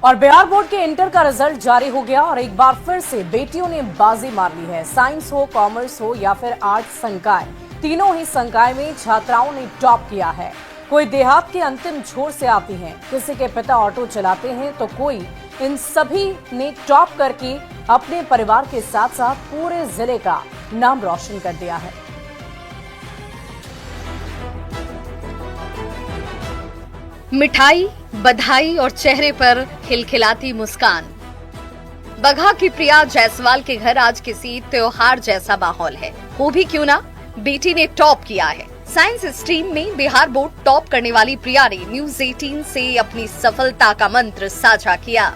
और बिहार बोर्ड के इंटर का रिजल्ट जारी हो गया और एक बार फिर से बेटियों ने बाजी मार ली है। साइंस हो, कॉमर्स हो या फिर आर्ट्स संकाय, तीनों ही संकाय में छात्राओं ने टॉप किया है। कोई देहात के अंतिम छोर से आती हैं, किसी के पिता ऑटो चलाते हैं तो कोई इन सभी ने टॉप करके अपने परिवार के साथ साथ पूरे जिले का नाम रोशन कर दिया है। मिठाई, बधाई और चेहरे पर खिलखिलाती मुस्कान। बगहा की प्रिया जायसवाल के घर आज किसी त्योहार जैसा माहौल है। वो भी क्यों ना, बेटी ने टॉप किया है। साइंस स्ट्रीम में बिहार बोर्ड टॉप करने वाली प्रिया ने न्यूज 18 से अपनी सफलता का मंत्र साझा किया।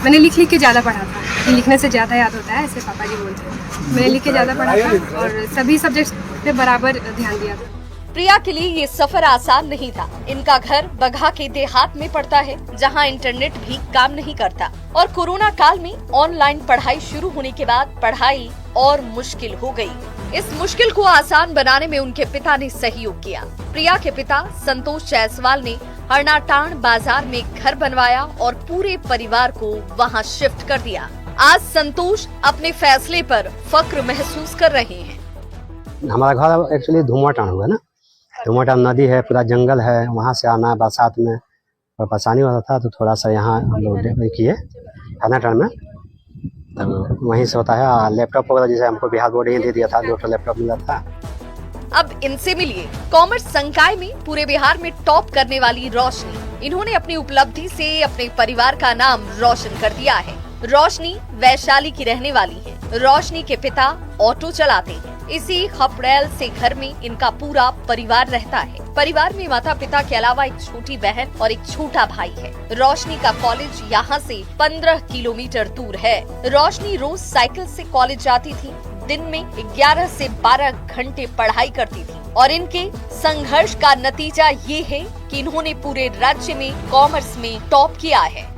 मैंने लिख के ज्यादा पढ़ा था, लिखने से ज्यादा याद होता है, ऐसे पापा जी बोलते हैं। मैंने लिख के ज्यादा पढ़ा था और सभी सब्जेक्ट पे बराबर ध्यान दिया था। प्रिया के लिए ये सफर आसान नहीं था। इनका घर बगहा के देहात में पड़ता है, जहां इंटरनेट भी काम नहीं करता और कोरोना काल में ऑनलाइन पढ़ाई शुरू होने के बाद पढ़ाई और मुश्किल हो गई। इस मुश्किल को आसान बनाने में उनके पिता ने सहयोग किया। प्रिया के पिता संतोष जायसवाल ने हरनाटाण बाजार में घर बनवाया और पूरे परिवार को वहां शिफ्ट कर दिया। आज संतोष अपने फैसले पर फक्र महसूस कर रहे हैं। हमारा घर एक्चुअली धुमाटाण हुआ ना, धुमाटाण नदी है, पूरा जंगल है, वहाँ से आना बरसात में और परेशानी होता था, तो थोड़ा सा यहाँ हम लोग किए हरनाटाण में, तो वहीं से होता है। लैपटॉप वगैरह जैसे हमको बिहार बोर्ड ही दे दिया था, 2 लैपटॉप मिला था। अब इनसे मिलिए कॉमर्स संकाय में पूरे बिहार में टॉप करने वाली रोशनी। इन्होंने अपनी उपलब्धि से अपने परिवार का नाम रोशन कर दिया है। रोशनी वैशाली की रहने वाली है। रोशनी के पिता ऑटो चलाते हैं। इसी खपड़ैल से घर में इनका पूरा परिवार रहता है। परिवार में माता पिता के अलावा एक छोटी बहन और एक छोटा भाई है। रोशनी का कॉलेज यहाँ से 15 किलोमीटर दूर है। रोशनी रोज साइकिल से कॉलेज जाती थी। दिन में 11 से 12 घंटे पढ़ाई करती थी और इनके संघर्ष का नतीजा ये है कि इन्होंने पूरे राज्य में कॉमर्स में टॉप किया है।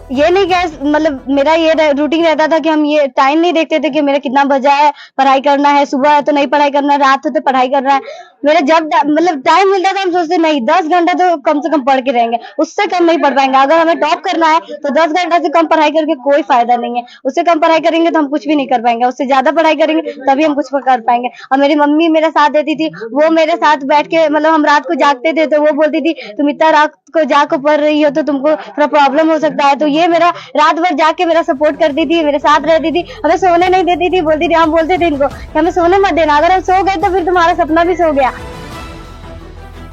ये नहीं क्या, मतलब मेरा ये रूटीन रहता था कि हम ये टाइम नहीं देखते थे कि मेरा कितना बजा है, पढ़ाई करना है, सुबह है तो नहीं पढ़ाई करना है, रात हो तो पढ़ाई करना है। मेरा जब मतलब टाइम मिलता था हम सोचते नहीं 10 घंटा तो कम से कम पढ़ के रहेंगे, उससे कम नहीं पढ़ पाएंगे। अगर हमें टॉप करना है तो 10 घंटा से कम पढ़ाई करके कोई फायदा नहीं है। उससे कम पढ़ाई करेंगे तो हम कुछ भी नहीं कर पाएंगे, उससे ज्यादा पढ़ाई करेंगे तभी हम कुछ कर पाएंगे। और मेरी मम्मी मेरा साथ देती थी, वो मेरे साथ बैठ के, मतलब हम रात को जागते थे तो वो बोलती थी तुम इतना रात को जाकर पढ़ रही हो तो तुमको थोड़ा प्रॉब्लम हो सकता है। तो ये मेरा रात भर जाके मेरा सपोर्ट करती थी, मेरे साथ रहती थी, हमें सोने नहीं देती थी। बोलती थी, हम बोलते थे इनको कि हमें सोने मत देना, अगर हम सो गए तो फिर तुम्हारा सपना भी सो गया।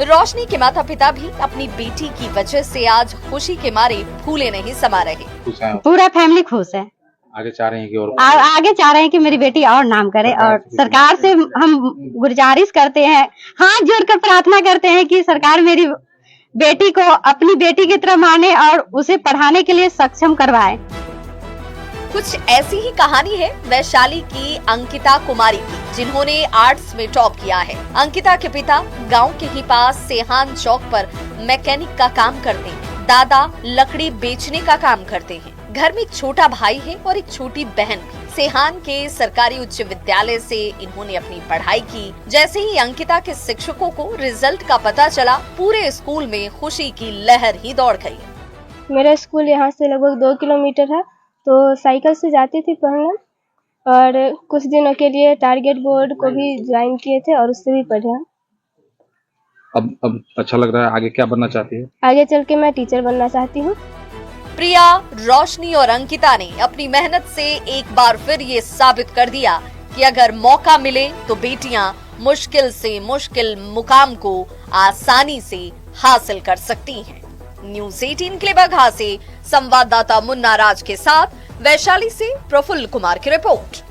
रोशनी के माता पिता भी अपनी बेटी की वजह से आज खुशी के मारे फूले नहीं समा रहे। पूरा फैमिली खुश है। आगे चाह रहे हैं कि और आगे चाह रहे हैं कि मेरी बेटी और नाम करे और सरकार से हम गुजारिश करते हैं, हाथ जोड़कर प्रार्थना करते हैं कि सरकार मेरी बेटी को अपनी बेटी की तरह माने और उसे पढ़ाने के लिए सक्षम करवाए। कुछ ऐसी ही कहानी है वैशाली की अंकिता कुमारी की, जिन्होंने आर्ट्स में टॉप किया है। अंकिता के पिता गांव के ही पास सेहान चौक पर मैकेनिक का काम करते हैं। दादा लकड़ी बेचने का काम करते हैं। घर में एक छोटा भाई है और एक छोटी बहन भी। सेहान के सरकारी उच्च विद्यालय से इन्होंने अपनी पढ़ाई की। जैसे ही अंकिता के शिक्षकों को रिजल्ट का पता चला, पूरे स्कूल में खुशी की लहर ही दौड़ गई। मेरा स्कूल यहाँ से लगभग 2 किलोमीटर है, तो साइकिल से जाती थी पढ़ने और कुछ दिनों के लिए टारगेट बोर्ड को भी ज्वाइन किए थे और उससे भी पढ़े। अब अच्छा लग रहा है। आगे क्या बनना चाहती है? आगे चल के मैं टीचर बनना चाहती हूँ। प्रिया, रोशनी और अंकिता ने अपनी मेहनत से एक बार फिर ये साबित कर दिया कि अगर मौका मिले तो बेटियां मुश्किल से मुश्किल मुकाम को आसानी से हासिल कर सकती हैं। न्यूज 18 के लिए बगहा से संवाददाता मुन्ना राज के साथ वैशाली से प्रफुल्ल कुमार की रिपोर्ट।